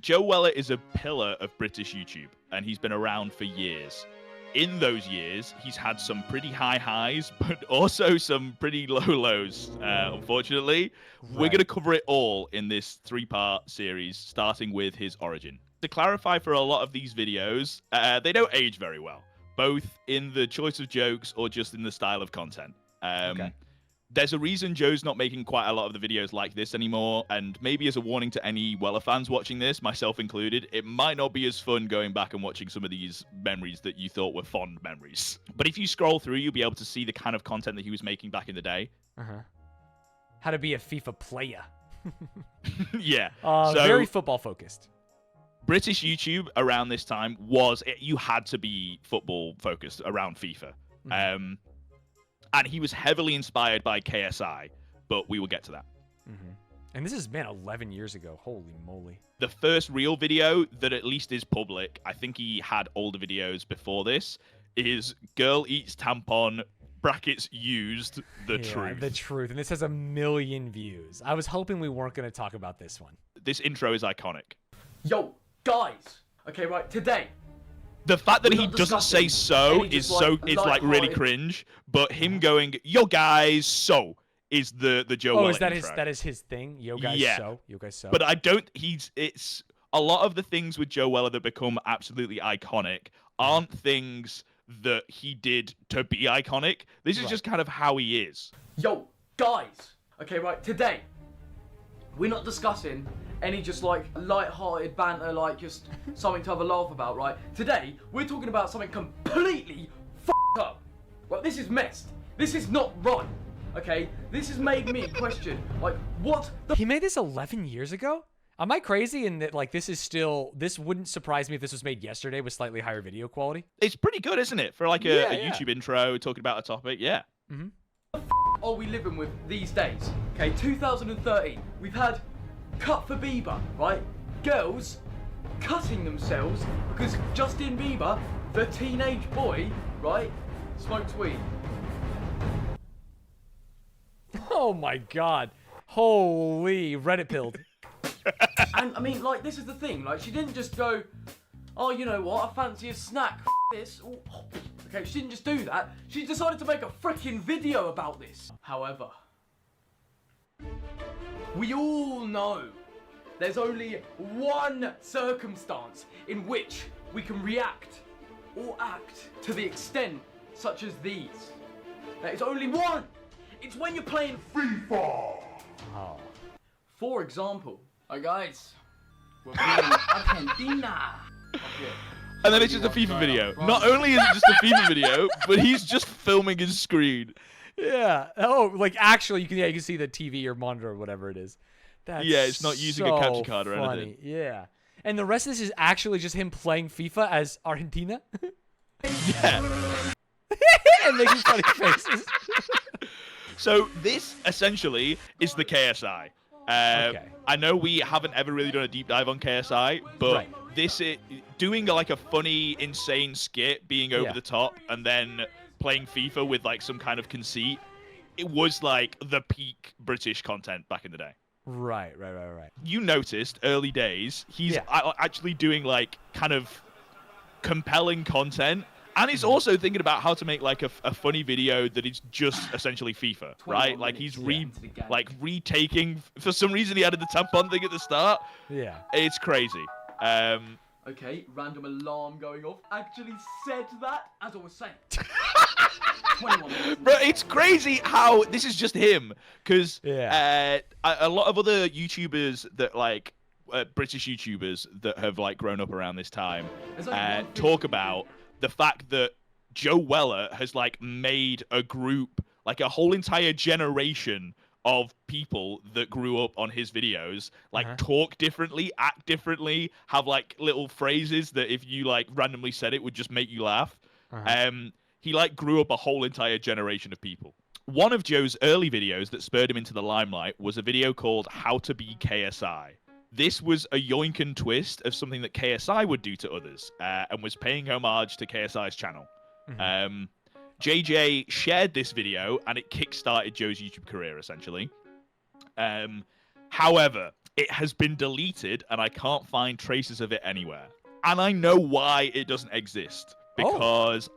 Joe Weller is a pillar of British YouTube, and he's been around for years. In those years, he's had some pretty high highs, but also some pretty low lows, unfortunately. Right. We're going to cover it all in this 3-part series, starting with his origin. To clarify, for a lot of these videos, they don't age very well, both in the choice of jokes or just in the style of content. Okay. There's a reason Joe's not making quite a lot of the videos like this anymore, and maybe as a warning to any Weller fans watching this, myself included, it might not be as fun going back and watching some of these memories that you thought were fond memories. But if you scroll through, you'll be able to see the kind of content that he was making back in the day. How to be a FIFA player. Yeah. So, very football focused. British YouTube around this time you had to be football focused around FIFA. And he was heavily inspired by KSI, but we will get to that. And this is, man, 11 years ago. Holy moly. The first real video that at least is public, I think he had older videos before this, is Girl Eats Tampon, brackets used, the truth. The truth. And this has 1 million views. I was hoping we weren't going to talk about this one. This intro is iconic. Yo, guys. Okay, right, today. The fact that he doesn't say so is like really cringe, but him going, yo guys, so is the Joe Weller intro. That is his thing? Yo guys, so? Yo guys, so? But it's a lot of the things with Joe Weller that become absolutely iconic aren't things that he did to be iconic. This is just kind of how he is. Yo, guys. Okay, right, today, we're not discussing any just like light-hearted banter, like just something to have a laugh about, right? Today, we're talking about something completely f***ed up. Right, this is messed. This is not right, okay? This has made me question, like, what the... He made this 11 years ago? Am I crazy in that, like, this wouldn't surprise me if this was made yesterday with slightly higher video quality? It's pretty good, isn't it? For like a YouTube intro talking about a topic, yeah. What the f*** are we living with these days? Okay, 2013, we've had Cut for Bieber, right? Girls cutting themselves because Justin Bieber, the teenage boy, right, smokes weed. Oh my god. Holy, Reddit pilled. And I mean, like, this is the thing, like, she didn't just go, oh, you know what, I fancy a snack, f*** this. Ooh. Okay, she didn't just do that, she decided to make a freaking video about this. However, we all know there's only one circumstance in which we can react or act to the extent such as these. There is only one. It's when you're playing FIFA. Oh. For example, hi guys, we're playing Argentina. Okay. And then it's just a FIFA video. Not only is it just a FIFA video, but he's just filming his screen. Yeah. Oh, like actually, you can see the TV or monitor or whatever it is. That's it's not using a capture card or anything. Yeah. And the rest of this is actually just him playing FIFA as Argentina. Yeah. And making funny faces. So this essentially is the KSI. Okay. I know we haven't ever really done a deep dive on KSI, but this is doing like a funny, insane skit, being over the top, and then playing FIFA with like some kind of conceit. It was like the peak British content back in the day. Right. You noticed early days, he's actually doing like kind of compelling content, and he's also thinking about how to make like a funny video that is just essentially FIFA, right? Like he's retaking. For some reason, he added the tampon thing at the start. Yeah, it's crazy. Okay, random alarm going off. Actually said that as I was saying. 21 minutes. Bro, it's crazy how this is just him, because a lot of other YouTubers that like British YouTubers that have like grown up around this time talk about the fact that Joe Weller has like made a group, like a whole entire generation of people that grew up on his videos, like talk differently, act differently, have like little phrases that if you like randomly said it would just make you laugh. He like grew up a whole entire generation of people. One of Joe's early videos that spurred him into the limelight was a video called How to Be KSI. This was a yoinkin twist of something that KSI would do to others, and was paying homage to KSI's channel. JJ shared this video, and it kickstarted Joe's YouTube career, essentially. However, it has been deleted, and I can't find traces of it anywhere. And I know why it doesn't exist, because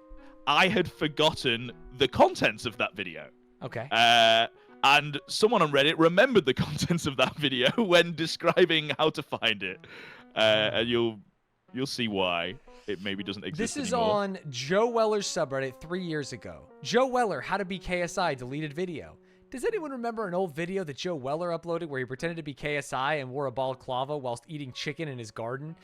I had forgotten the contents of that video. Okay. And someone on Reddit remembered the contents of that video when describing how to find it. And you'll see why it maybe doesn't exist This is anymore. on Joe Weller's subreddit 3 years ago. Joe Weller, how to be KSI, deleted video. Does anyone remember an old video that Joe Weller uploaded where he pretended to be KSI and wore a balaclava whilst eating chicken in his garden?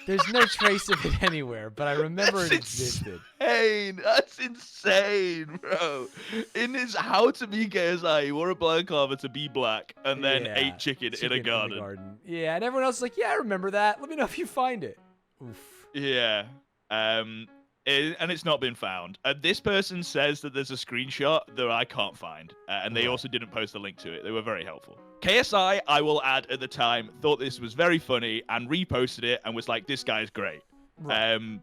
There's no trace of it anywhere, but I remember it existed. That's insane, bro. In his how to be KSI, he wore a balaclava to be black and then ate chicken in a garden. Yeah, and everyone else is like, yeah, I remember that. Let me know if you find it. Oof. Yeah. And it's not been found. This person says that there's a screenshot that I can't find. And they also didn't post a link to it. They were very helpful. KSI, I will add at the time, thought this was very funny and reposted it and was like, this guy's great. Right.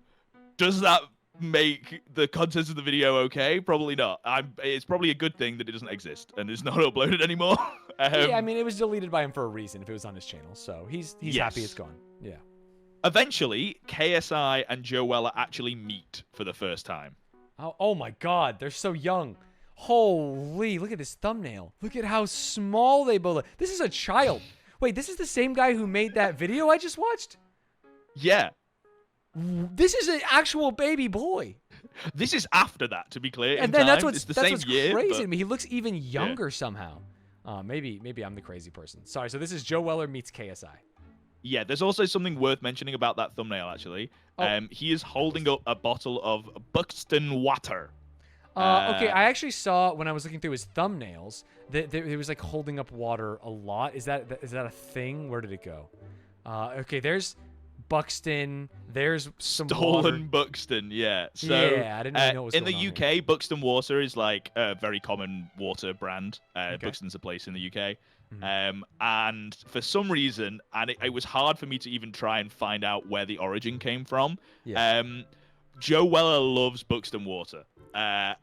Does that make the contents of the video okay? Probably not. It's probably a good thing that it doesn't exist and it's not uploaded anymore. Yeah, I mean, it was deleted by him for a reason if it was on his channel. So he's happy it's gone. Yeah. Eventually, KSI and Joe Weller actually meet for the first time. Oh my God, they're so young. Holy, look at this thumbnail. Look at how small they both look. This is a child. Wait, this is the same guy who made that video I just watched? Yeah. This is an actual baby boy. This is after that, to be clear. And then that's what's crazy to me. He looks even younger somehow. Maybe I'm the crazy person. Sorry, so this is Joe Weller meets KSI. Yeah, there's also something worth mentioning about that thumbnail, actually. He is holding up a bottle of Buxton water. Okay, I actually saw when I was looking through his thumbnails that he was like holding up water a lot. Is that a thing? Where did it go? Okay, there's Buxton. There's some stolen water. Buxton. Yeah. So yeah, I didn't really know what was in going the on UK, here. Buxton water is like a very common water brand. Okay. Buxton's a place in the UK. Mm-hmm. And for some reason, and it was hard for me to even try and find out where the origin came from. Yeah. Joe Weller loves Buxton water.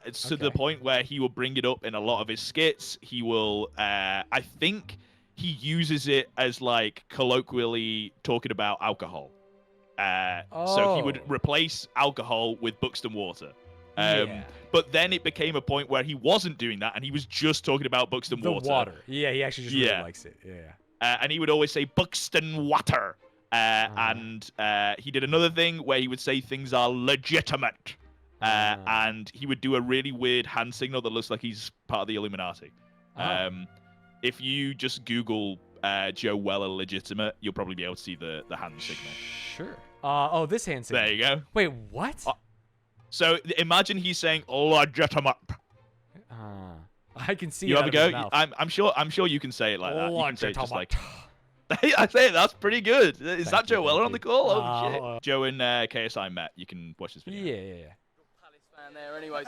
It's to the point where he will bring it up in a lot of his skits. He will, I think he uses it as like colloquially talking about alcohol. So he would replace alcohol with Buxton water. But then it became a point where he wasn't doing that, and he was just talking about Buxton water. Yeah, he actually just really likes it. Yeah. And he would always say Buxton water. And he did another thing where he would say things are legitimate. And he would do a really weird hand signal that looks like he's part of the Illuminati. If you just Google Joe Weller legitimate, you'll probably be able to see the hand signal. Sure. This hand signal. There you go. Wait, what? So imagine he's saying legitimate. I can see. You it have a out of go. his mouth. I'm sure you can say it like that. You can say it just like. Legitimate. I say it, that's pretty good. Is that Joe Weller on the call? Thank Holy shit. Joe and KSI met. You can watch this video. Yeah. Palace fan there, anyways.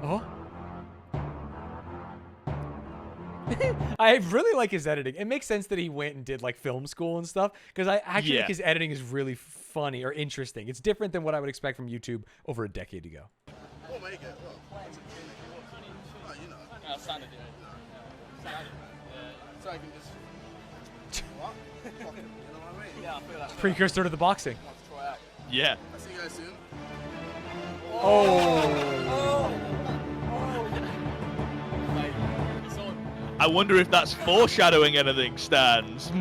Oh. I really like his editing. It makes sense that he went and did like film school and stuff because I actually think his editing is really funny or interesting. It's different than what I would expect from YouTube over a decade ago. We'll make it. You know. So I can just. What? You know what I mean? Yeah, I feel that. Precursor to the boxing. Yeah. I'll see you guys soon. I wonder if that's foreshadowing anything, Stanz.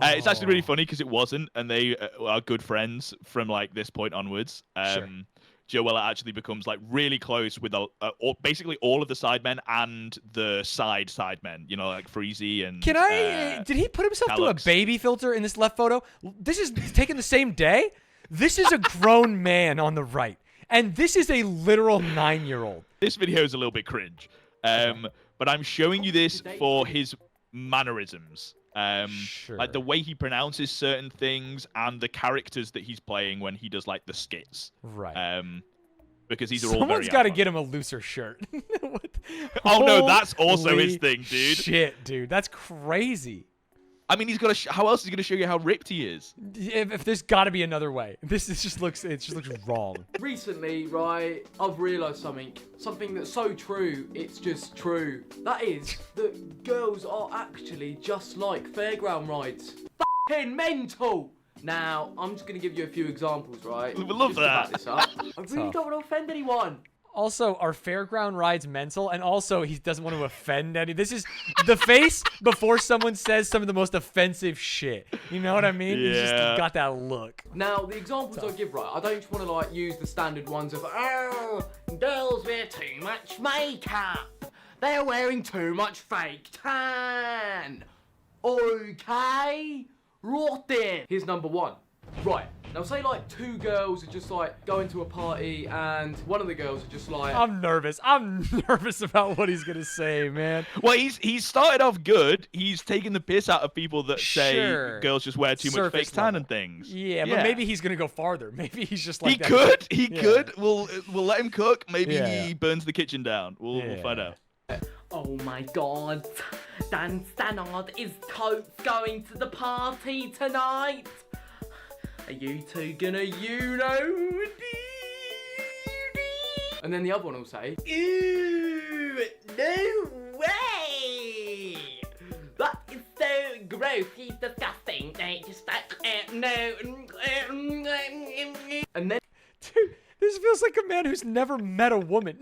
It's actually really funny because it wasn't, and they are good friends from like this point onwards. Sure. Joe Weller actually becomes like really close with basically all of the Sidemen and the Sidemen. You know, like Freezy and. Can I? Did he put himself through a baby filter in this left photo? This is taken the same day. This is a grown man on the right, and this is a literal 9-year-old. This video is a little bit cringe, but I'm showing you this for his mannerisms. Sure. Like the way he pronounces certain things and the characters that he's playing when he does like the skits. Right. Because these are all very Someone's got to get him a looser shirt. Oh no, that's also his thing, dude. Shit, dude, that's crazy. I mean, he's got to. How else is he going to show you how ripped he is? If there's got to be another way. This just looks wrong. Recently, right, I've realised something that's so true, it's just true. That is that girls are actually just like fairground rides. F***ing mental! Now, I'm just going to give you a few examples, right? We love that. This up. I really don't want to offend anyone. Also, are fairground rides mental? And also, he doesn't want to offend any. This is the face before someone says some of the most offensive shit. You know what I mean? He's just got that look. Now, the examples I give, right, I don't just want to, like, use the standard ones of, oh, girls wear too much makeup. They're wearing too much fake tan. Okay? Right then. Here's number one. Right. Now, say, like, two girls are just, like, going to a party, and one of the girls are just like... I'm nervous. I'm nervous about what he's going to say, man. Well, he's started off good. He's taking the piss out of people that say girls just wear too much fake tan and things. Yeah, but maybe he's going to go farther. Maybe he's just like He could. We'll let him cook. Maybe he burns the kitchen down. We'll find out. Oh my god. Dan Stannard is going to the party tonight. Are you two gonna And then the other one will say, ooh, no way! That is so gross, he's disgusting. Just like, no. And then, dude, this feels like a man who's never met a woman.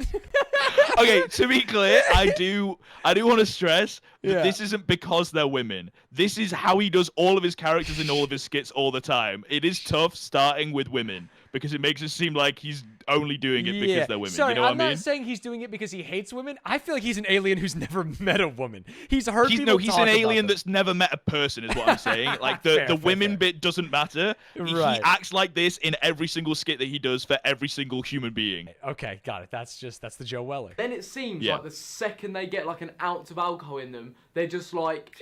Okay, to be clear, I do want to stress that this isn't because they're women. This is how he does all of his characters in all of his skits all the time. It is tough starting with women because it makes it seem like he's only doing it because they're women. Sorry, you know what I mean? I'm not saying he's doing it because he hates women. I feel like he's an alien who's never met a woman. He's heard people he's talk an alien about that's never met a person, is what I'm saying. Like the women bit doesn't matter. He acts like this in every single skit that he does for every single human being. Okay, got it. That's the Joe Weller. Then it seems like the second they get like an ounce of alcohol in them, they're just like,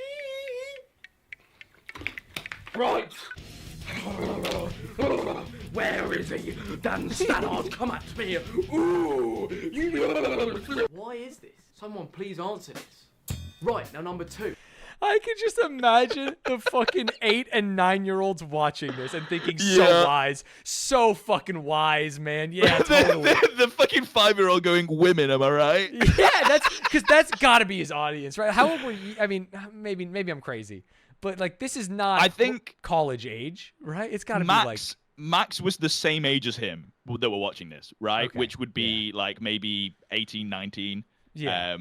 right. Where is he? Dan Stannard, come at me. Ooh. Why is this? Someone please answer this. Right, now number two. I can just imagine the fucking 8 and 9-year-olds watching this and thinking so wise. So fucking wise, man. Yeah, totally. the fucking 5-year-old going, women, am I right? Yeah, that's gotta be his audience, right? How old were you? I mean, maybe I'm crazy. But like this is not I think college age, right? It's gotta be like Max was the same age as him that were watching this, right? Okay. Which would be like maybe 18, 19. Yeah.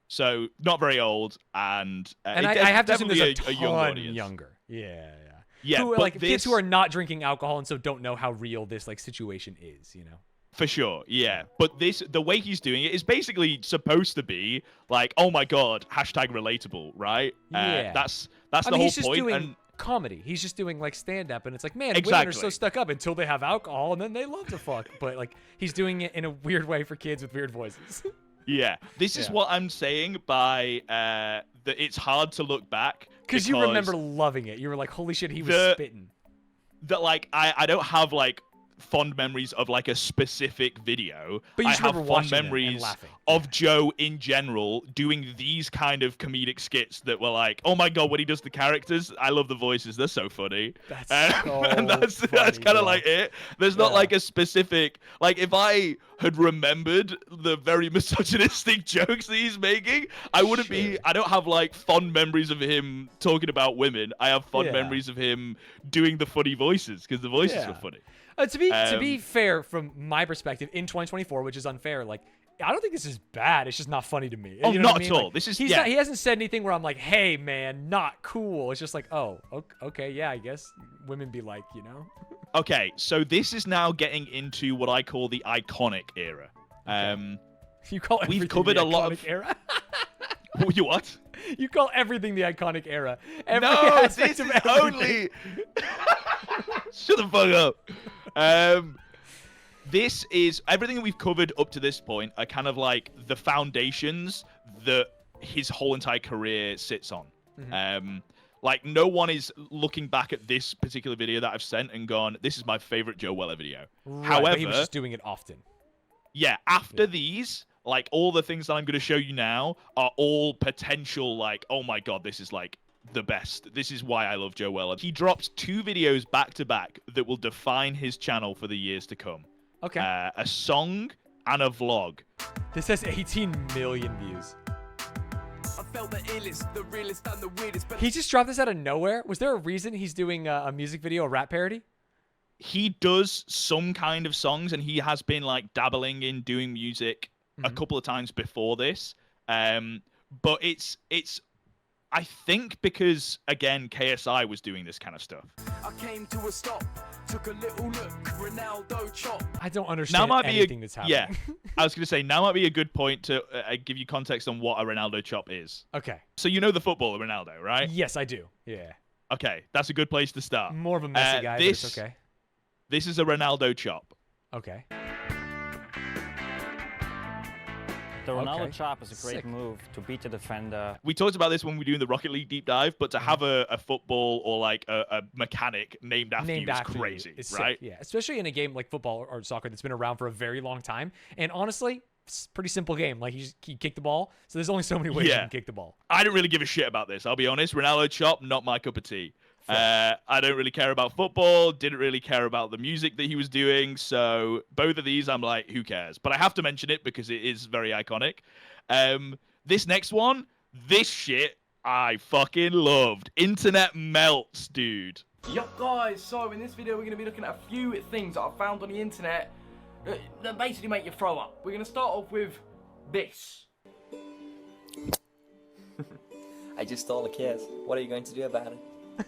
So not very old, and I have to assume there's a young audience. younger. Yeah. Yeah, who, but like kids who are not drinking alcohol and so don't know how real this like situation is, you know. For sure, yeah. But the way he's doing it is basically supposed to be like, oh my god, #relatable, right? Yeah. That's I the mean, whole he's just point. doing And comedy. He's just doing like stand up, and it's like, man, women are so stuck up until they have alcohol, and then they love to fuck. But like, he's doing it in a weird way for kids with weird voices. yeah, this is what I'm saying by that it's hard to look back because you remember loving it. You were like, holy shit, he was spitting. That like I don't have like fond memories of like a specific video. But you I have remember fond watching memories laughing. of Joe in general doing these kind of comedic skits that were like, oh my god, when he does the characters, I love the voices, they're so funny. That's And that's kind of like it. There's not like a specific, like if I had remembered the very misogynistic jokes that he's making, I wouldn't be, I don't have like fond memories of him talking about women. I have fond memories of him doing the funny voices because the voices were funny. To be fair, from my perspective, in 2024, which is unfair, like I don't think this is bad. It's just not funny to me. Oh, you know not what I mean? at all. Like, this is he hasn't said anything where I'm like, hey man, not cool. It's just like, oh, okay, yeah, I guess women be like, you know. Okay, so this is now getting into what I call the iconic era. You call everything we've covered the a lot iconic of era. You what? You call everything the iconic era. Every No, aspect this of is everything. only. Shut the fuck up. This is everything that we've covered up to this point are kind of like the foundations that his whole entire career sits on. Like no one is looking back at this particular video that I've sent and gone, this is my favorite Joe Weller video. Right, However, but he was just doing it often. Yeah, after these, like all the things that I'm going to show you now are all potential like, oh my god, this is like the best. This is why I love Joe Weller. He drops 2 videos back to back that will define his channel for the years to come. Okay. A song and a vlog. This has 18 million views. I felt the illest, the realest, and the weirdest. But He just dropped this out of nowhere. Was there a reason he's doing a music video, a rap parody? He does some kind of songs, and he has been like dabbling in doing music a couple of times before this. But it's I think because again KSI was doing this kind of stuff. I came to a stop, took a little look, Ronaldo Chop. I don't understand anything that's happening. Yeah, I was going to say now might be a good point to give you context on what a Ronaldo Chop is. Okay. So you know the footballer Ronaldo, right? Yes, I do. Yeah. Okay, that's a good place to start. More of a messy guy, but it's okay. This is a Ronaldo Chop. Okay. The Ronaldo Chop is a great move to beat the defender. We talked about this when we were doing the Rocket League deep dive, but to have a football or like a mechanic named after you is crazy, right? Sick, yeah, especially in a game like football or soccer that's been around for a very long time. And honestly, it's a pretty simple game. Like you kick the ball, so there's only so many ways you can kick the ball. I don't really give a shit about this. I'll be honest. Ronaldo Chop, not my cup of tea. I don't really care about football, didn't really care about the music that he was doing, so both of these I'm like, who cares? But I have to mention it because it is very iconic. This next one, this shit I fucking loved. Internet melts, dude. Yup guys, so in this video we're going to be looking at a few things that I found on the internet that basically make you throw up. We're going to start off with this. I just stole a kiss. What are you going to do about it? Why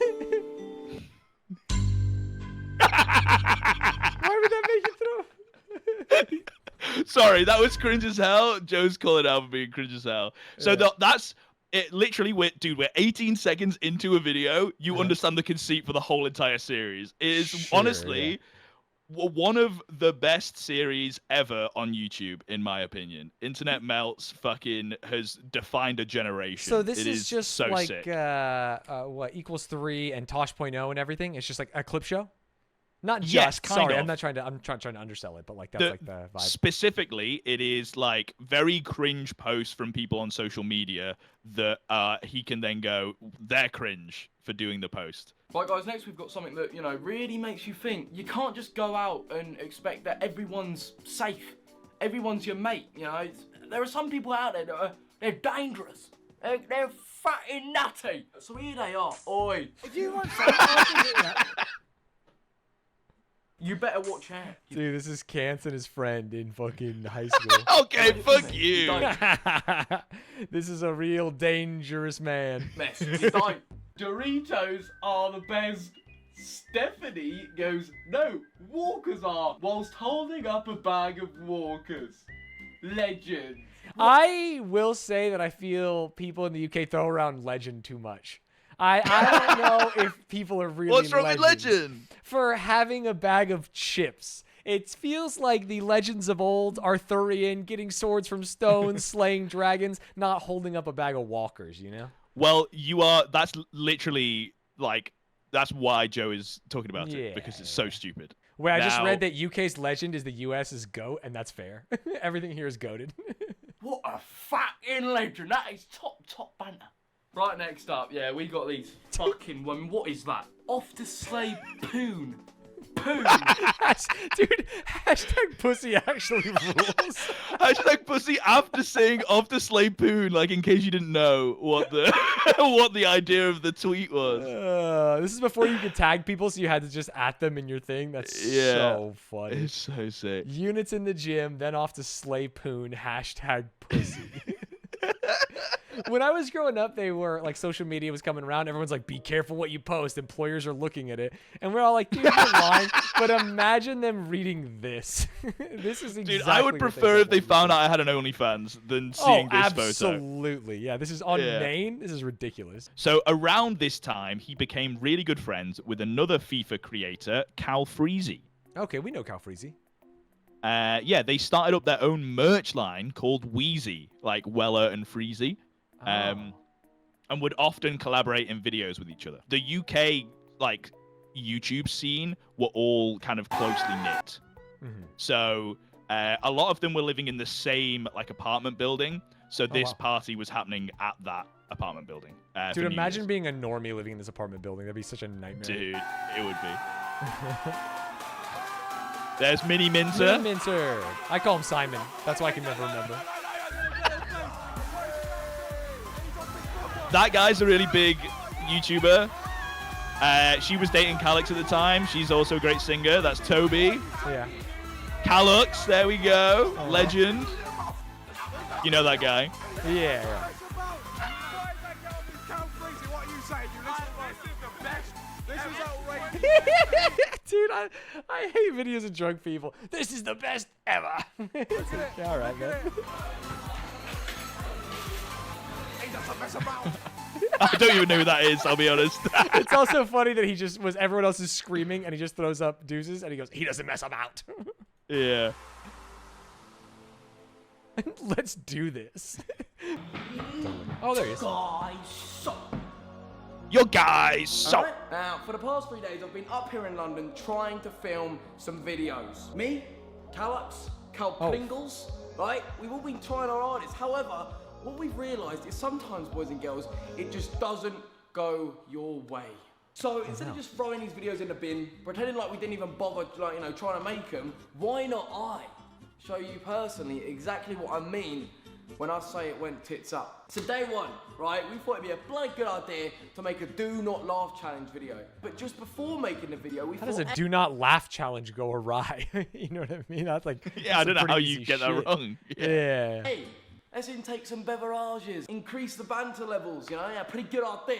would that make you throw? Sorry, that was cringe as hell. Joe's calling out for being cringe as hell. So that's it. Literally, we're 18 seconds into a video. You understand the conceit for the whole entire series. It is honestly one of the best series ever on YouTube, in my opinion. Internet Melts fucking has defined a generation. So this is is just so like sick. what equals 3 and Tosh.0 and everything. It's just like a clip show. Not just. Yes, kind sorry, of. I'm trying to undersell it, but like that's like the vibe. Specifically, it is like very cringe posts from people on social media that he can then go, they're cringe for doing the post. Right guys, next we've got something that, really makes you think. You can't just go out and expect that everyone's safe. Everyone's your mate, There are some people out there that they're dangerous. They're fucking nutty. So here they are. Oi. If you want something, You better watch out. Dude, this is Cance and his friend in fucking high school. Okay, fuck you. This is a real dangerous man. Don't. Doritos are the best. Stephanie goes, no, Walkers are, whilst holding up a bag of Walkers. Legend. I will say that I feel people in the UK throw around legend too much. I don't know if people are really What's wrong with legend? For having a bag of chips. It feels like the legends of old, Arthurian, getting swords from stones, slaying dragons, not holding up a bag of walkers, Well, that's literally, that's why Joe is talking about it, because it's so stupid. Wait, I just read that UK's legend is the US's goat, and that's fair. Everything here is goated. What a fucking legend. That is top banter. Right, next up, we got these fucking women. What is that? Off to slay poon. Poon. Dude, hashtag pussy actually rules. Hashtag pussy after saying off to slay poon, in case you didn't know what the what the idea of the tweet was. This is before you could tag people, so you had to just at them in your thing. That's so funny. It's so sick. Units in the gym, then off to slay poon, hashtag pussy. When I was growing up, they were social media was coming around. Everyone's like, be careful what you post. Employers are looking at it. And we're all like, dude, you're lying. But imagine them reading this. This is exactly Dude, I would prefer if they found out I had an OnlyFans than seeing this photo. Absolutely. Yeah, this is on Maine. This is ridiculous. So around this time, he became really good friends with another FIFA creator, Cal Freezy. Okay, we know Cal Freezy. They started up their own merch line called Wheezy, like Weller and Freezy. And would often collaborate in videos with each other. The UK YouTube scene were all kind of closely knit. So a lot of them were living in the same apartment building. So this party was happening at that apartment building. Dude, imagine being a normie living in this apartment building. That'd be such a nightmare. Dude, it would be. There's Mini Minter. Mini Minter. I call him Simon. That's why I can never remember. That guy's a really big YouTuber. She was dating Calix at the time. She's also a great singer. That's Toby. Yeah. Calix, there we go. Legend. You know that guy. Yeah. Dude, I hate videos of drunk people. This is the best ever. All right, man. I don't even know who that is, I'll be honest. It's also funny that he just was, everyone else is screaming and he just throws up deuces and he goes, he doesn't mess about. Yeah. Let's do this. Oh, there he is. Your guys suck. Alright, now, for the past 3 days, I've been up here in London trying to film some videos. Me, Calux, Cal Pringles, right? We've all been trying our hardest. However, what we've realised is sometimes, boys and girls, it just doesn't go your way. So instead of just throwing these videos in the bin, pretending like we didn't even bother, like, you know, trying to make them, why not I show you personally exactly what I mean when I say it went tits up? So day one, right, we thought it'd be a bloody good idea to make a do not laugh challenge video. But just before making the video, we How does a do not laugh challenge go awry? You know what I mean? That's like, yeah, I don't know how you get that wrong. Yeah. Hey, let's intake some beverages, increase the banter levels, you know? Yeah, pretty good idea.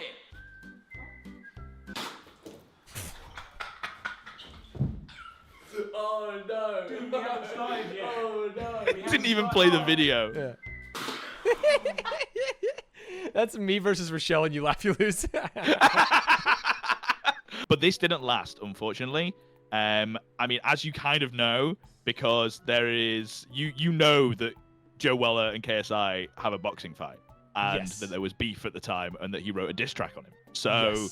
Oh no! Dude, we haven't started yet. Oh no! Didn't even play the video. Yeah. That's me versus Rochelle, and you laugh, you lose. But this didn't last, unfortunately. I mean, as you kind of know, because there is, you know that Joe Weller and KSI have a boxing fight, and that there was beef at the time, and that he wrote a diss track on him. So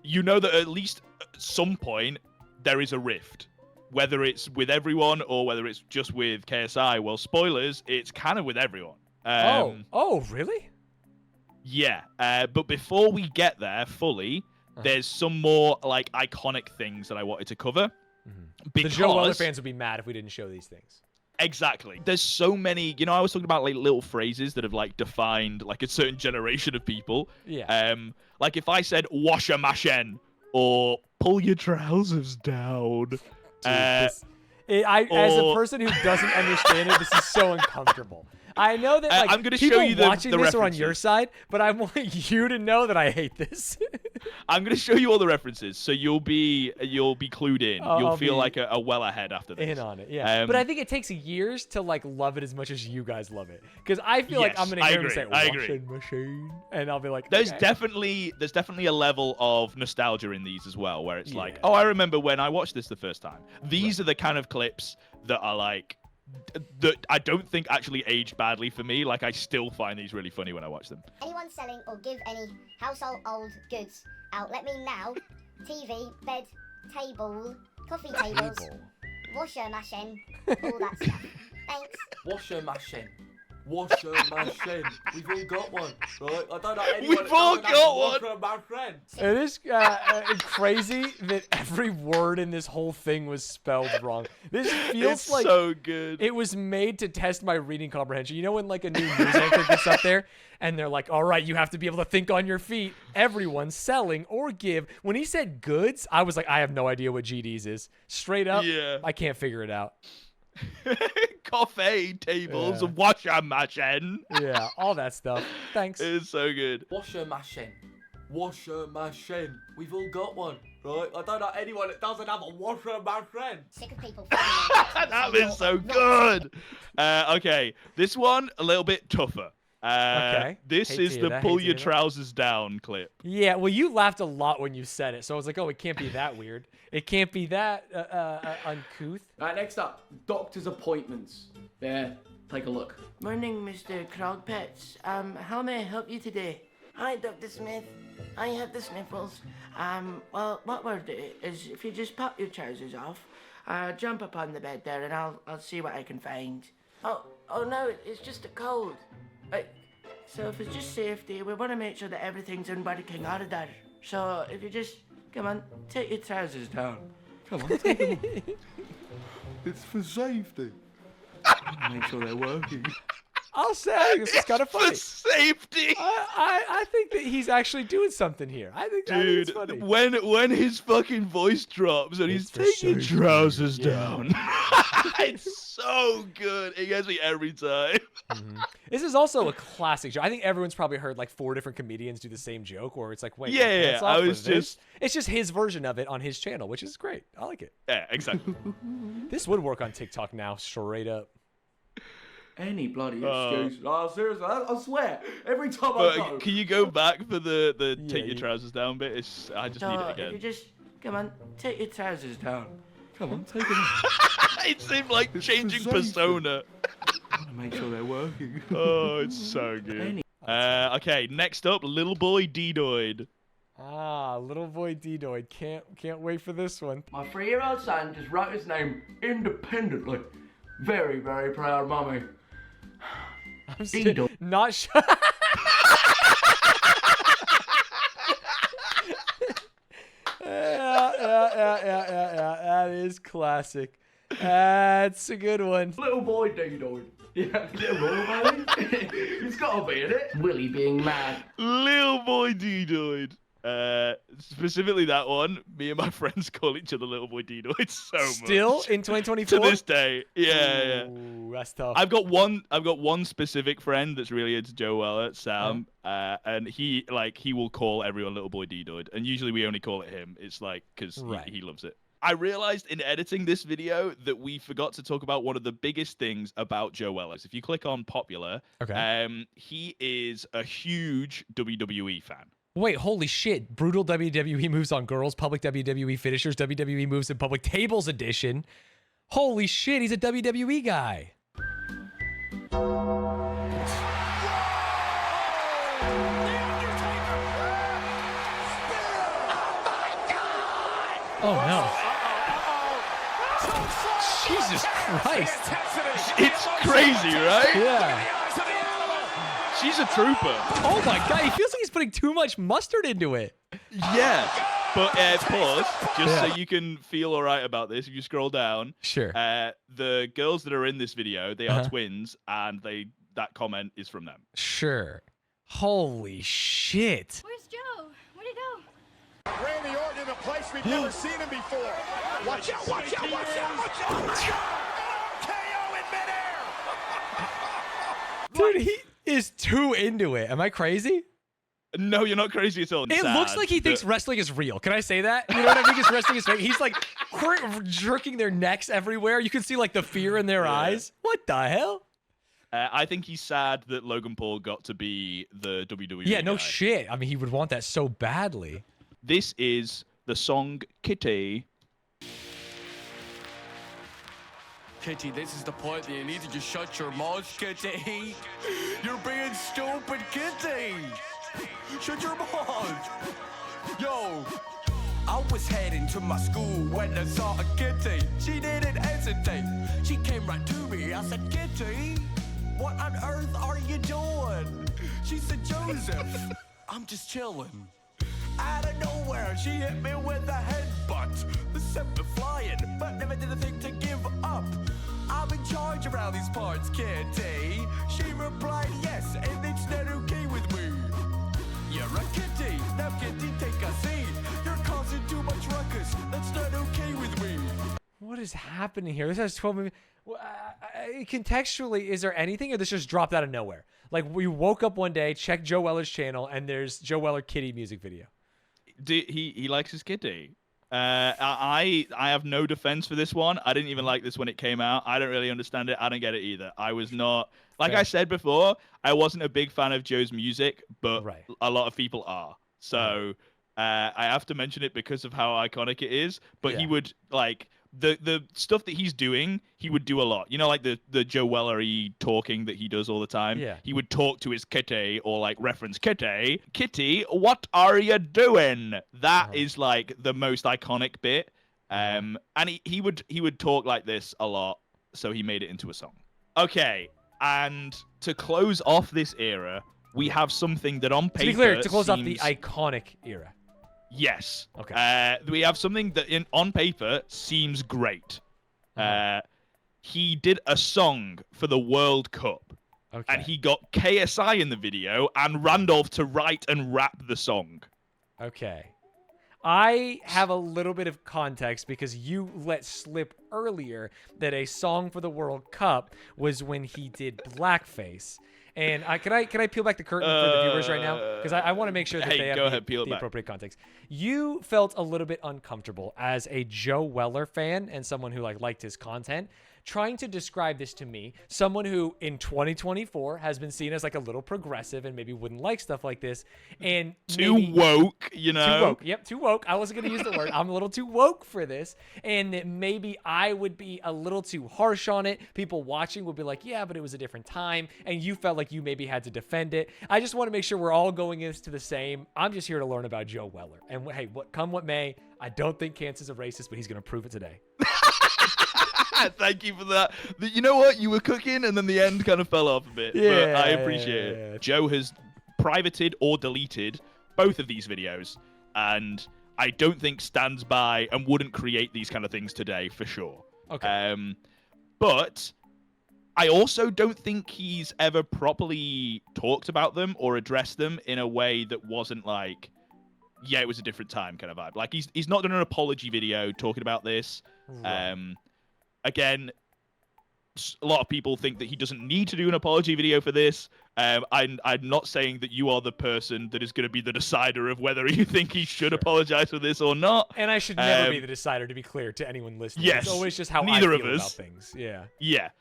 you know that at least at some point there is a rift. Whether it's with everyone or whether it's just with KSI, well, spoilers, it's kind of with everyone. Oh, really? Yeah, but before we get there fully, there's some more like iconic things that I wanted to cover. The Joe Weller fans would be mad if we didn't show these things. Exactly. There's so many, you know, I was talking about like little phrases that have like defined like a certain generation of people. Yeah. Like if I said washer mashen or pull your trousers down. Dude, as a person who doesn't understand it, this is so uncomfortable. I know that like I'm gonna people show you watching the this are on references. your side, but I want you to know that I hate this. I'm gonna show you all the references, so you'll be clued in. You'll feel like a well ahead after this. In on it, yeah. But I think it takes years to like love it as much as you guys love it, because I feel like I'm gonna hear him say washing machine, and I'll be like, there's okay. definitely a level of nostalgia in these as well, where it's like, oh, I remember when I watched this the first time. These are the kind of clips that are like. That I don't think actually aged badly for me. Like I still find these really funny when I watch them. Anyone selling or give any household old goods out, let me now. TV, bed, table, coffee tables, washer machine, all that stuff. Thanks. Washer machine. Washer machine. We've all got one, right? I don't know anyone. We've all got one. My friend. It is crazy that every word in this whole thing was spelled wrong. This feels It's like so good. It was made to test my reading comprehension. You know when like a new news anchor gets up there and they're like, all right, you have to be able to think on your feet. Everyone's selling or give. When he said goods, I was like, I have no idea what GDs is. Straight up, I can't figure it out. Coffee tables, washer machine. Yeah, all that stuff. Thanks. It's so good. Washer machine. Washer machine. We've all got one, right? I don't know anyone that doesn't have a washer machine. Sick of people. That is so good. Okay, this one a little bit tougher. This is the pull your trousers down clip. Yeah, well, you laughed a lot when you said it, so I was like, oh, it can't be that weird. It can't be that uncouth. All right, next up, doctor's appointments. Yeah, take a look. Morning, Mr. Krogpets. How may I help you today? Hi, Dr. Smith. I have the sniffles. Well, what we'll do is if you just pop your trousers off, jump up on the bed there and I'll see what I can find. Oh no, it's just a cold. So if it's just safety, we want to make sure that everything's in working order. So if you just, come on, take your trousers down. Come on, take them off. It's for safety. Make sure they're working. I'll say this is kind of funny. For safety. I think that he's actually doing something here. I think it's funny. When his fucking voice drops and he's taking trousers down, it's so good. It gets me every time. This is also a classic joke. I think everyone's probably heard like 4 different comedians do the same joke, where it's like, wait, Yeah. I was just. It's just his version of it on his channel, which is great. I like it. Yeah, exactly. This would work on TikTok now, straight up. Any bloody excuse. Oh, seriously, I swear. Every time I go. Can you go back for the take your trousers down bit? I just need it again. If you just, come on, take your trousers down. Come on, take them off. It seemed like changing persona. I want to make sure they're working. Oh, it's so good. Okay, next up, Little Boy D-Doid. Little boy D-Doid. Can't wait for this one. My 3-year-old son just wrote his name independently. Very, very proud, mummy. I'm still not sure. Yeah. That is classic. That's a good one. Little boy D-Doid. Yeah, little boy, baby. He's got to be in it. Willie being mad. Little Boy D-Doid. Specifically that one, me and my friends call each other Little Boy D-Doid so much. Still in 2024? To this day. Yeah. Ooh, that's tough. I've got one specific friend that's really into Joe Weller, Sam, and he will call everyone Little Boy D-Doid, and usually we only call it him. It's like because he loves it. I realized in editing this video that we forgot to talk about one of the biggest things about Joe Weller. If you click on popular, he is a huge WWE fan. Wait, holy shit. Brutal WWE moves on girls, public WWE finishers, WWE moves in public tables edition. Holy shit, he's a WWE guy. Oh no. Jesus Christ. It's crazy, right? Yeah. She's a trooper. Oh my god, he feels like he's putting too much mustard into it. Yeah. But pause, just so you can feel all right about this. If you scroll down, sure. The girls that are in this video, they are twins, and that comment is from them. Sure. Holy shit. Where's Joe? Where'd he go? Randy Orton in a place we've never seen him before. Watch out, watch out, watch out, watch out. KO in midair. Dude, he is too into it. Am I crazy? No, you're not crazy at all. It looks like he thinks wrestling is real. Can I say that? You know what I mean? Because wrestling is fake. He's like jerking their necks everywhere. You can see like the fear in their eyes. What the hell? I think he's sad that Logan Paul got to be the WWE Yeah, no guy. shit. I mean, he would want that so badly. This is the song Kitty. Kitty, this is the point that you need to just shut your mouth, Kitty. You're being stupid, Kitty. Shut your mouth. Yo, I was heading to my school when I saw a kitty. She didn't hesitate. She came right to me. I said, Kitty, what on earth are you doing? She said, Joseph, I'm just chilling. Out of nowhere, she hit me with a headbutt. The sent me flying, but never did a thing to give up. I'm in charge around these parts, Kitty. She replied, yes, and it's not okay with me. You're a kitty, now kitty, take a seat. You're causing too much ruckus, that's not okay with me. What is happening here? This has 12 minutes. Contextually, is there anything, or this just dropped out of nowhere? Like, we woke up one day, checked Joe Weller's channel, and there's Joe Weller kitty music video. He likes his kitty. I have no defense for this one. I didn't even like this when it came out. I don't really understand it. I don't get it either. I was not, like I said before, I wasn't a big fan of Joe's music, but a lot of people are. So I have to mention it because of how iconic it is. But he would, like, the stuff that he's doing, he would do a lot. You know, like the Joe Weller-y talking that he does all the time. Yeah. He would talk to his kitty or like reference kitty. Kitty, what are you doing? That is like the most iconic bit. And he would talk like this a lot, so he made it into a song. Okay, and to close off this era, we have something that on paper. To be clear, to close off seems... the iconic era. Yes. Okay. We have something that on paper seems great. He did a song for the World Cup. Okay. And he got KSI in the video and Randolph to write and rap the song. Okay. I have a little bit of context because you let slip earlier that a song for the World Cup was when he did blackface. And can I peel back the curtain for the viewers right now? Because I want to make sure that they have the appropriate context. You felt a little bit uncomfortable as a Joe Weller fan and someone who liked his content, trying to describe this to me, someone who in 2024 has been seen as a little progressive and maybe wouldn't like stuff like this, and too woke, you know. Too woke. Yep, too woke. I wasn't gonna use the word. I'm a little too woke for this, and that maybe I would be a little too harsh on it. People watching would be like, yeah, but it was a different time, and you felt like you maybe had to defend it. I just want to make sure we're all going into the same. I'm just here to learn about Joe Weller, and hey, what may, I don't think Kansas is a racist, but he's gonna prove it today. Thank you for that. You know what? You were cooking, and then the end kind of fell off a bit. Yeah, but I appreciate it. Joe has privated or deleted both of these videos, and I don't think stands by and wouldn't create these kind of things today for sure. Okay. But I also don't think he's ever properly talked about them or addressed them in a way that wasn't like, yeah, it was a different time kind of vibe. Like he's not done an apology video talking about this. Right. Again, a lot of people think that he doesn't need to do an apology video for this. I'm not saying that you are the person that is going to be the decider of whether you think he should apologize for this or not. And I should never be the decider, to be clear to anyone listening. Yes, it's always just how neither I feel of us. about things. Yeah. Yeah.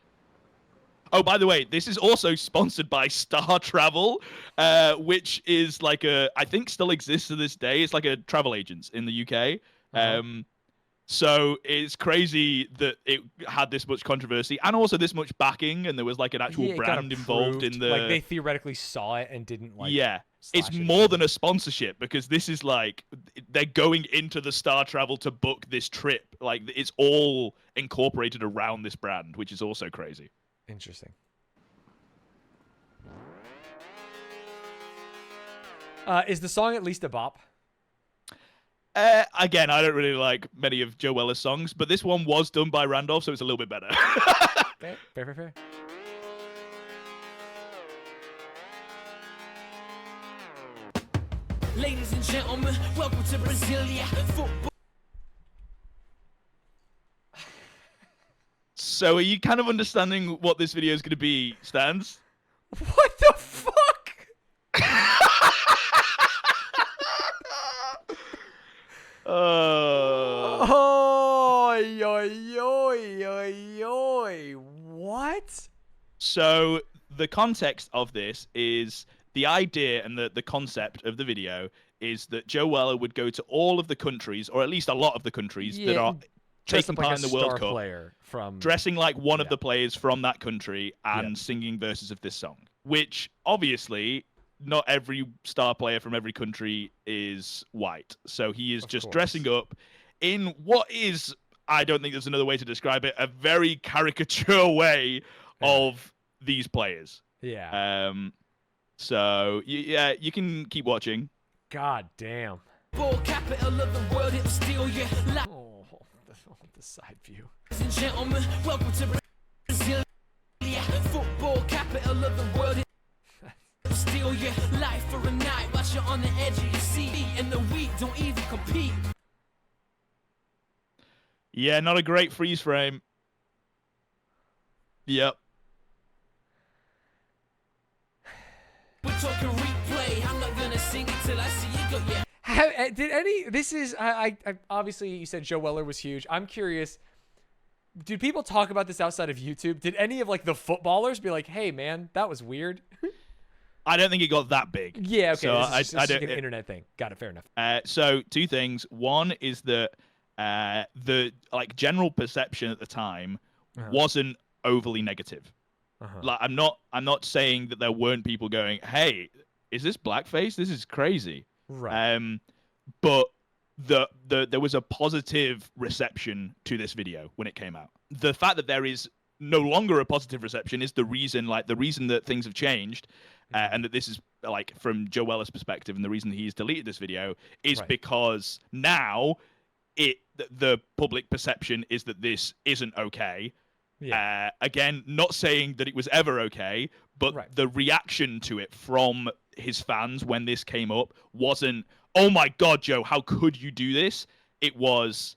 Oh, by the way, this is also sponsored by Star Travel, which is I think still exists to this day. It's like a travel agent in the UK. So it's crazy that it had this much controversy and also this much backing, and there was an actual brand involved in the. They theoretically saw it and didn't Yeah, it's more than a sponsorship because this is they're going into the Star Travel to book this trip. It's all incorporated around this brand, which is also crazy. Interesting. Is the song at least a bop? Again, I don't really like many of Joe Weller's songs, but this one was done by Randolph, so it's a little bit better. Fair. Ladies and gentlemen, welcome to Brasilia football. So are you kind of understanding what this video is going to be, Stanz? What the fuck? What? So the context of this is the idea and the concept of the video is that Joe Weller would go to all of the countries, or at least a lot of the countries that are taking part in the World Cup, dressing like one of the players from that country and singing verses of this song, which obviously not every star player from every country is white. So he is just dressing up in what is, I don't think there's another way to describe it, a very caricature way of these players. Yeah. So, yeah, you can keep watching. God damn. Ball capital of the world, it'll steal your life. Oh, the side view. Ladies and gentlemen, welcome to Brasilia football capital of the world. It'll steal your life for a night. Watch you on the edge of your seat. And the weak don't even compete. Yeah, not a great freeze frame. Yep. We're talking replay. I'm not gonna sing it till I see you go. Yeah. Did any? This is I obviously you said Joe Weller was huge. I'm curious. Did people talk about this outside of YouTube? Did any of the footballers be like, "Hey, man, that was weird"? I don't think it got that big. Yeah, okay. So this is an internet thing. Got it. Fair enough. So two things. One is that the general perception at the time wasn't overly negative. I'm not saying that there weren't people going, "Hey, is this blackface? This is crazy." Right. But there was a positive reception to this video when it came out. The fact that there is no longer a positive reception is the reason that things have changed, and that this is like from Joe Weller's perspective, and the reason he's deleted this video is because now the public perception is that this isn't okay. Yeah. Again, not saying that it was ever okay, but the reaction to it from his fans when this came up wasn't, "Oh my God, Joe, how could you do this?" It was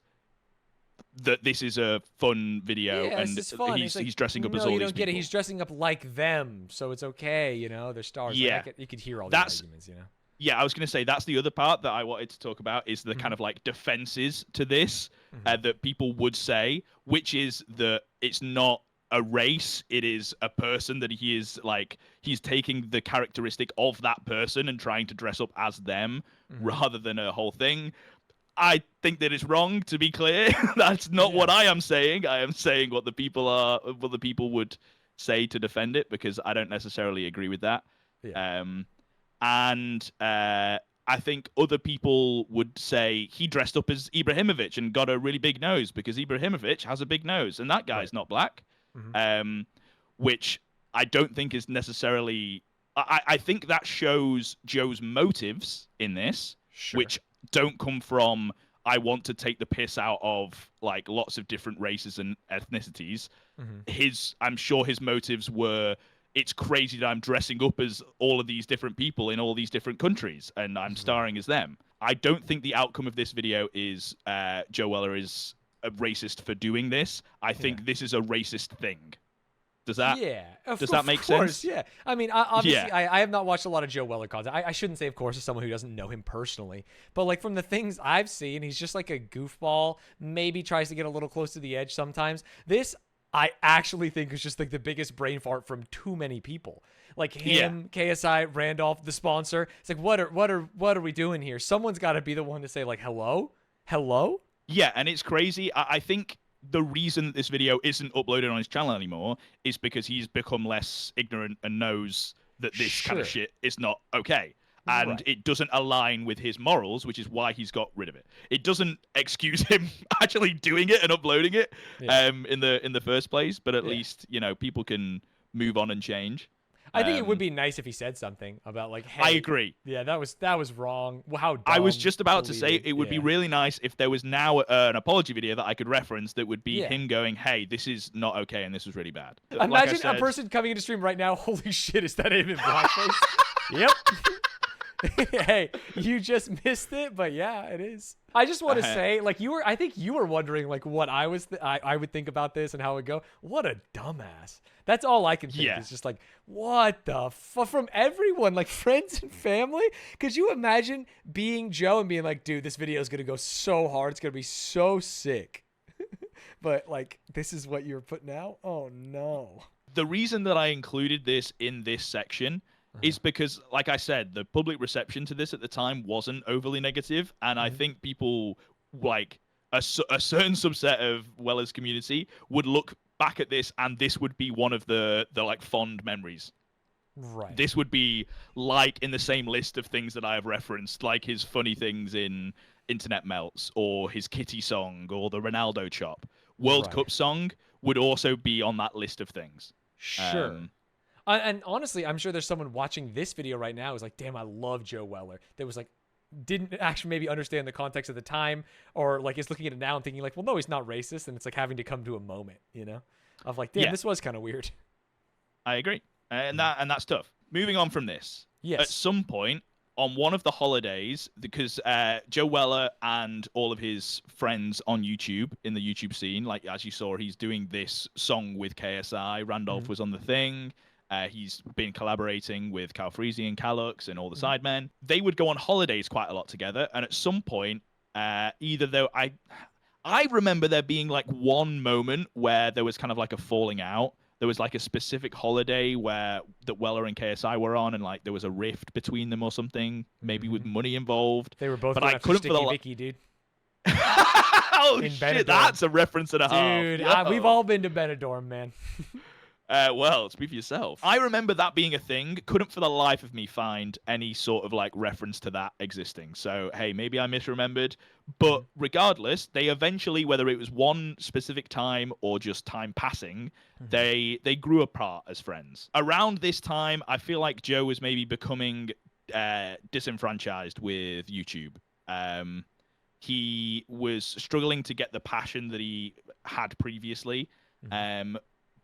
that this is a fun video, and he's dressing up as all these people. No, you don't get it. He's dressing up like them, so it's okay. You know, they're stars. Yeah, you could hear all the arguments. You know. Yeah, I was going to say that's the other part that I wanted to talk about is the kind of like defenses to this that people would say, which is that it's not a race, it is a person, that he's taking the characteristic of that person and trying to dress up as them rather than a whole thing. I think that it's wrong, to be clear. That's not what I am saying. I am saying what the people would say to defend it, because I don't necessarily agree with that. Yeah. And I think other people would say he dressed up as Ibrahimovic and got a really big nose because Ibrahimovic has a big nose and that guy's not black, which I don't think is necessarily... I think that shows Joe's motives in this, which don't come from, I want to take the piss out of like lots of different races and ethnicities. I'm sure his motives were, it's crazy that I'm dressing up as all of these different people in all these different countries and I'm starring as them. I don't think the outcome of this video is Joe Weller is a racist for doing this. I think this is a racist thing. Does that make sense? Yeah. I mean, obviously, I have not watched a lot of Joe Weller content. I shouldn't say, of course, as someone who doesn't know him personally. But, like, from the things I've seen, he's just like a goofball. Maybe tries to get a little close to the edge sometimes. This, I actually think, is just, like, the biggest brain fart from too many people. Like him, KSI, Randolph, the sponsor. It's like, what are we doing here? Someone's got to be the one to say, like, hello? Hello? Yeah, and it's crazy. I think... the reason that this video isn't uploaded on his channel anymore is because he's become less ignorant and knows that this kind of shit is not okay. And it doesn't align with his morals, which is why he's got rid of it. It doesn't excuse him actually doing it and uploading it in the first place, but at least, you know, people can move on and change. I think it would be nice if he said something about like, hey, I agree. Yeah, that was wrong. How dumb, I was just about to say it would be really nice if there was now an apology video that I could reference that would be him going, hey, this is not okay and this was really bad. Imagine a person coming into stream right now, holy shit, is that him in blackface? Yep. Hey, you just missed it, but yeah, it is. I just want to say, like, I think you were wondering, like, what I would think about this and how it would go. What a dumbass. That's all I can think. It's just like, what the fuck, from everyone, like friends and family? Could you imagine being Joe and being like, dude, this video is going to go so hard. It's going to be so sick. But, like, this is what you're putting out? Oh, no. The reason that I included this in this section is because, like I said, the public reception to this at the time wasn't overly negative, and I think people, like, a certain subset of Weller's community would look back at this, and this would be one of the like, fond memories. Right. This would be, like, in the same list of things that I have referenced, like his funny things in Internet Melts, or his Kitty song, or the Ronaldo Chop. World Cup song would also be on that list of things. Sure. And honestly, I'm sure there's someone watching this video right now who's like, damn, I love Joe Weller. That was like, didn't actually maybe understand the context of the time, or like is looking at it now and thinking like, well, no, he's not racist. And it's like having to come to a moment, you know, of like, damn, this was kind of weird. I agree. And that's tough. Moving on from this. Yes. At some point on one of the holidays, because Joe Weller and all of his friends on YouTube, in the YouTube scene, like as you saw, he's doing this song with KSI. Randolph was on the thing. He's been collaborating with Cal Freezy and Calux and all the Sidemen. They would go on holidays quite a lot together. And at some point, I remember there being like one moment where there was kind of like a falling out. There was like a specific holiday that Weller and KSI were on, and like there was a rift between them or something, maybe with money involved. They were both. But I couldn't for the Vicky, dude. Oh shit, that's a reference and a half. Dude, we've all been to Benidorm, man. Well, speak for yourself. I remember that being a thing. Couldn't for the life of me find any sort of like reference to that existing. So, hey, maybe I misremembered. But regardless, they eventually, whether it was one specific time or just time passing, they grew apart as friends. Around this time, I feel like Joe was maybe becoming disenfranchised with YouTube. He was struggling to get the passion that he had previously.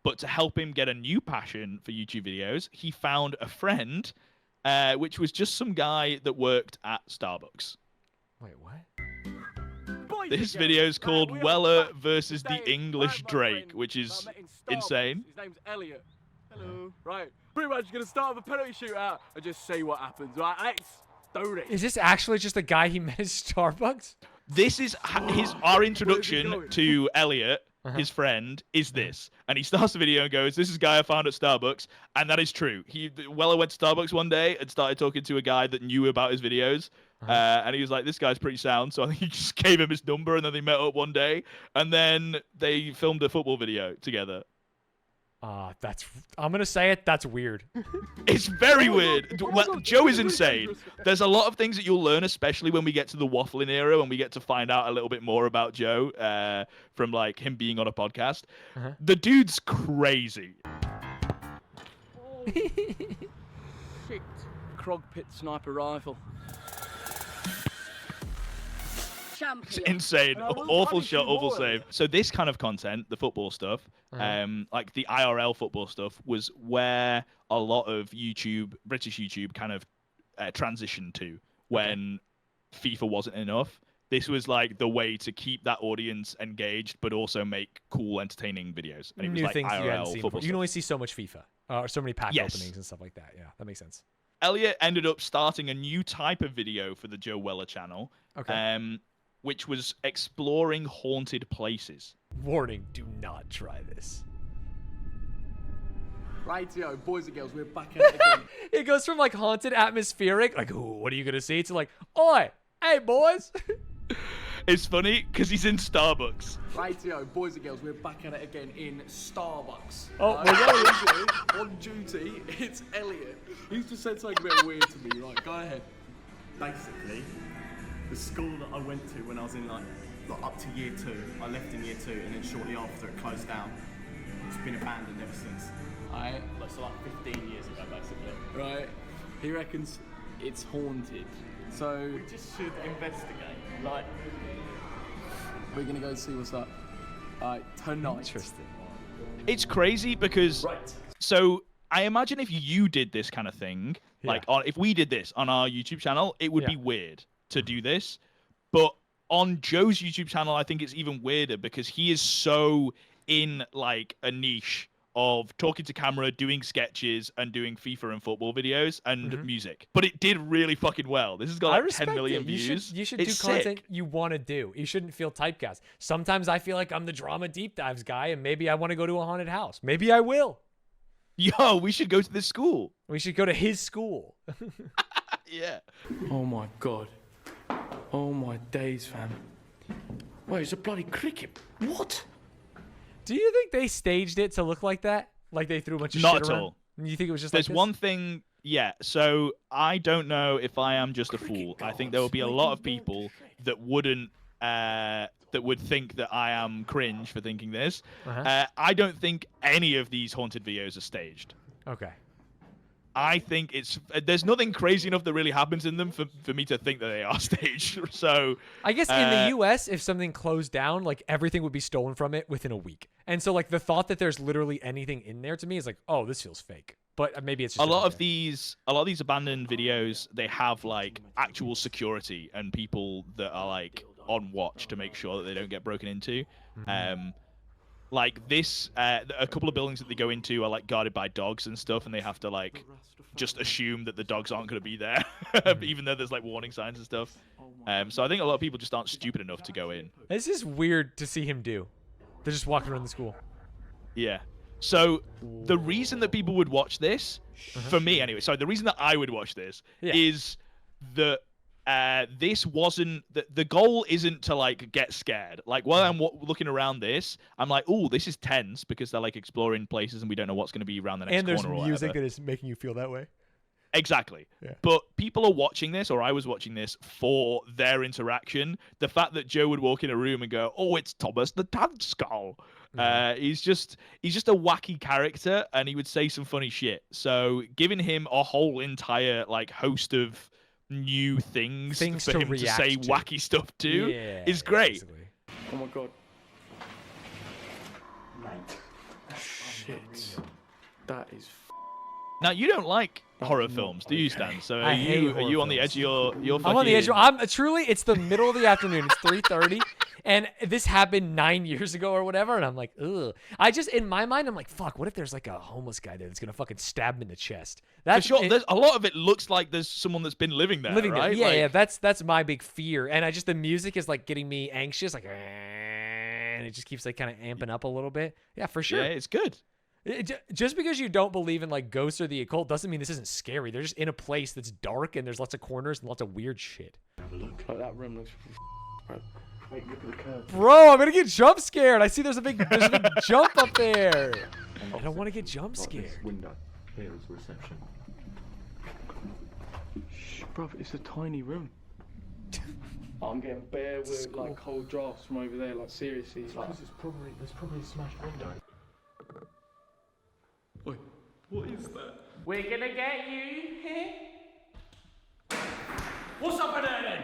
But to help him get a new passion for YouTube videos, he found a friend, which was just some guy that worked at Starbucks. Wait, what? This video is called Weller versus the English Drake, which is insane. His name's Elliot. Hello. Right. Pretty much going to start with a penalty shootout and just see what happens. Right, let's do it. Is this actually just a guy he met at Starbucks? This is our introduction to Elliot. His friend is this, and he starts the video and goes, "This is a guy I found at Starbucks," and that is true. Weller went to Starbucks one day and started talking to a guy that knew about his videos, and he was like, "This guy's pretty sound," so I think he just gave him his number, and then they met up one day, and then they filmed a football video together. I'm gonna say it. That's weird. It's very weird. Well, Joe is insane. There's a lot of things that you'll learn, especially when we get to the waffling era, when we get to find out a little bit more about Joe from like him being on a podcast. The dude's crazy. Shit. Krog pit sniper rifle. It's insane. Awful shot, awful save. So this kind of content, the football stuff, like the IRL football stuff, was where a lot of British YouTube kind of transitioned to when FIFA wasn't enough. This was like the way to keep that audience engaged, but also make cool, entertaining videos. And it was New like things IRL you hadn't seen football You can only see so much FIFA, or so many pack openings and stuff like that. Yeah, that makes sense. Elliot ended up starting a new type of video for the Joe Weller channel. Which was exploring haunted places. Warning, do not try this. Rightio, boys and girls, we're back at it again. It goes from like haunted atmospheric, like, ooh, what are you gonna see, to like, oi, hey boys. It's funny because he's in Starbucks. Rightio, boys and girls, we're back at it again in Starbucks. Oh, on duty, it's Elliot. He's just said something a bit weird to me. Right, go ahead. Basically, the school that I went to when I was in like up to year 2, I left in year 2, and then shortly after it closed down. It's been abandoned ever since. Right. So like 15 years ago, basically. Right. He reckons it's haunted. So we just should investigate. Like, we're gonna go see what's up. Tonight. Interesting. It's crazy because so I imagine if you did this kind of thing, like if we did this on our YouTube channel, it would be weird to do this. But on Joe's YouTube channel, I think it's even weirder because he is so in like a niche of talking to camera, doing sketches, and doing FIFA and football videos and music. But it did really fucking well. This has got like 10 million views. You should do content you want to do. You shouldn't feel typecast. Sometimes I feel like I'm the drama deep dives guy, and maybe I want to go to a haunted house. Maybe I will. Yo, we should go to this school. We should go to his school. Yeah. Oh my god. Oh my days, fam. Wait, it's a bloody cricket. What? Do you think they staged it to look like that? Like they threw a bunch of shit around? Not at all. You think it was just There's like this? one thing, so I don't know if I am just a fool. I think there will be a lot of people that wouldn't, that would think that I am cringe for thinking this. I don't think any of these haunted videos are staged. Okay. I think there's nothing crazy enough that really happens in them for me to think that they are staged. So I guess in the US, if something closed down, like everything would be stolen from it within a week. And so like the thought that there's literally anything in there to me is like, oh, this feels fake. But maybe it's just a lot of these abandoned videos, they have like actual security and people that are like on watch to make sure that they don't get broken into. Like this, a couple of buildings that they go into are like guarded by dogs and stuff, and they have to like just assume that the dogs aren't going to be there, even though there's like warning signs and stuff. So I think a lot of people just aren't stupid enough to go in. This is weird to see him do. They're just walking around the school. Yeah. So the reason that people would watch this, for me anyway, the reason that I would watch this is that this wasn't the goal isn't to like get scared. Like while I'm looking around this, I'm like, oh, this is tense because they're like exploring places and we don't know what's going to be around the next corner. And there's or music whatever. that is making you feel that way. Exactly. Yeah. But people are watching this, or I was watching this for their interaction. The fact that Joe would walk in a room and go, "Oh, it's Thomas the Tank Skull." He's just a wacky character, and he would say some funny shit. So giving him a whole entire like host of new things for to him to say react to. wacky stuff to is great. Basically. Oh my god. Mate. Shit. That is. Now you don't like horror films, do you, Stan? So are you on the edge of your fucking... I'm on the edge. I'm truly. It's the middle of the afternoon. It's 3:30, and this happened 9 years ago or whatever. And I'm like, ugh. I just in my mind, I'm like, fuck. What if there's like a homeless guy there that's gonna fucking stab him in the chest? That's for sure. There's a lot of it looks like there's someone that's been living there, right? Yeah, like, yeah. That's my big fear. And the music is like getting me anxious, like, and it just keeps like kind of amping up a little bit. Yeah, for sure. Yeah, it's good. Just because you don't believe in like ghosts or the occult doesn't mean this isn't scary. They're just in a place that's dark and there's lots of corners and lots of weird shit. Have a look. Like that room looks. Bro. Wait, look at the curve. Bro, I'm gonna get jump scared. I see there's a big jump up there. I don't want to get jump scared. Window. Here is the reception. Shh, bro, it's a tiny room. I'm getting bare with like cold drafts from over there. Like seriously, it's like there's probably a smashed window. Wait, what is that? We're gonna get you. What's up in there then?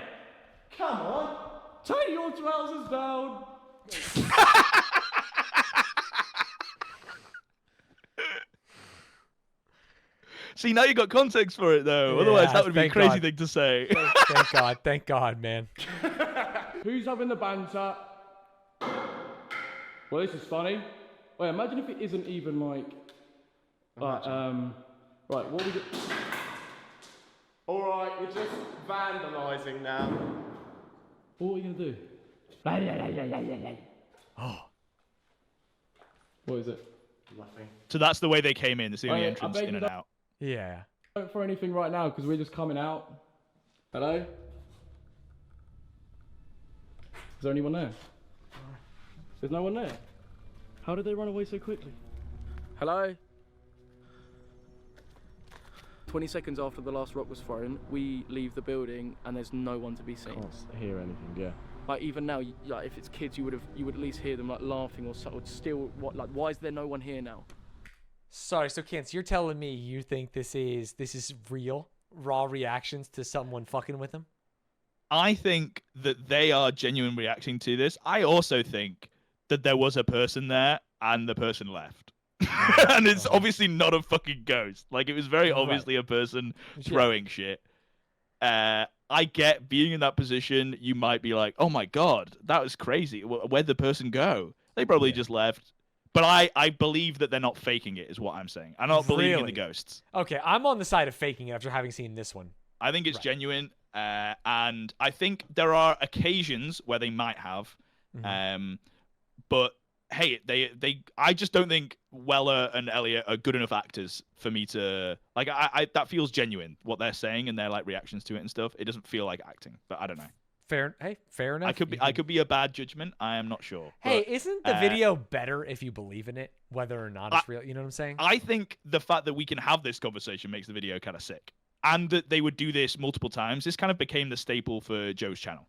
Come on, take your trousers down. See, now you got context for it though. Otherwise, that would be a crazy thing to say. Thank God, man. Who's having the banter? Well, this is funny. Wait, imagine if it isn't even like. Right, what we do? Alright, you're just vandalising now. What are you gonna do? Oh. What is it? Nothing. So that's the way they came in. It's the only entrance in and out. Yeah. Don't throw anything right now because we're just coming out. Hello? Is there anyone there? There's no one there. How did they run away so quickly? Hello? 20 seconds after the last rock was thrown, we leave the building and there's no one to be seen. Can't hear anything, yeah. Like even now, like if it's kids, you would at least hear them like laughing or still. What? Like why is there no one here now? Sorry, so Kance, you're telling me you think this is real, raw reactions to someone fucking with them? I think that they are genuine reacting to this. I also think that there was a person there and the person left. And it's obviously not a fucking ghost. Like, it was very obviously a person throwing shit. I get being in that position, you might be like, oh my God, that was crazy. Where'd the person go? They probably just left. But I believe that they're not faking it, is what I'm saying. I'm not believing in the ghosts. Okay, I'm on the side of faking it after having seen this one. I think it's genuine. And I think there are occasions where they might have. But hey, I just don't think Weller and Elliot are good enough actors for me to like. I that feels genuine what they're saying and their like reactions to it and stuff. It doesn't feel like acting, but I don't know. Fair enough. I could be a bad judgment. I am not sure. Hey, but, isn't the video better if you believe in it, whether or not it's real? You know what I'm saying? I think the fact that we can have this conversation makes the video kind of sick, and that they would do this multiple times. This kind of became the staple for Joe's channel.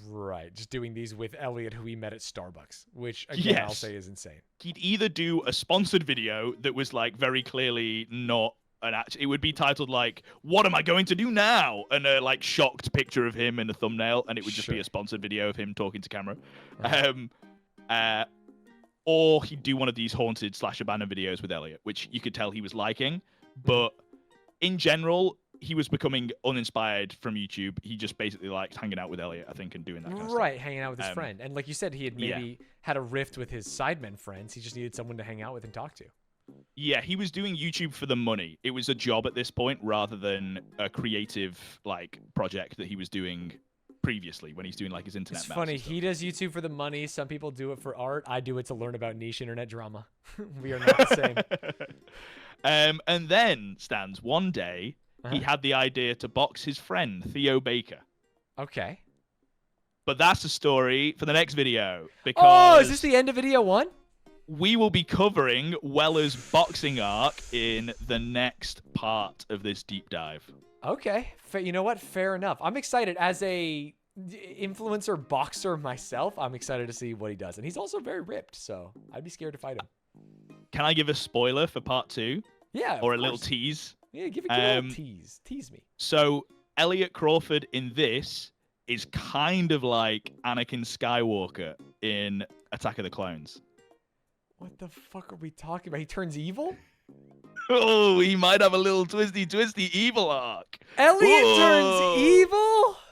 Right, just doing these with Elliot, who we met at Starbucks, which again I'll say is insane. He'd either do a sponsored video that was like very clearly not an act. It would be titled like "What am I going to do now?" and a like shocked picture of him in a thumbnail, and it would just be a sponsored video of him talking to camera. Or he'd do one of these haunted / abandoned videos with Elliot, which you could tell he was liking, but in general, he was becoming uninspired from YouTube. He just basically liked hanging out with Elliot, I think, and doing that kind of stuff. Hanging out with his friend. And like you said, he had maybe had a rift with his Sidemen friends. He just needed someone to hang out with and talk to. Yeah, he was doing YouTube for the money. It was a job at this point rather than a creative like project that he was doing previously when he's doing like his internet. It's funny. He does YouTube for the money. Some people do it for art. I do it to learn about niche internet drama. We are not the same. And then, Stanz, one day, he had the idea to box his friend, Theo Baker. Okay. But that's a story for the next video. Because oh, is this the end of video 1? We will be covering Weller's boxing arc in the next part of this deep dive. Okay. You know what? Fair enough. I'm excited. As a influencer boxer myself, I'm excited to see what he does. And he's also very ripped, so I'd be scared to fight him. Can I give a spoiler for part 2? Yeah, or a little tease? Yeah, give a little tease. Tease me. So, Elliot Crawford in this is kind of like Anakin Skywalker in Attack of the Clones. What the fuck are we talking about? He turns evil? Oh, he might have a little twisty evil arc. Elliot turns evil?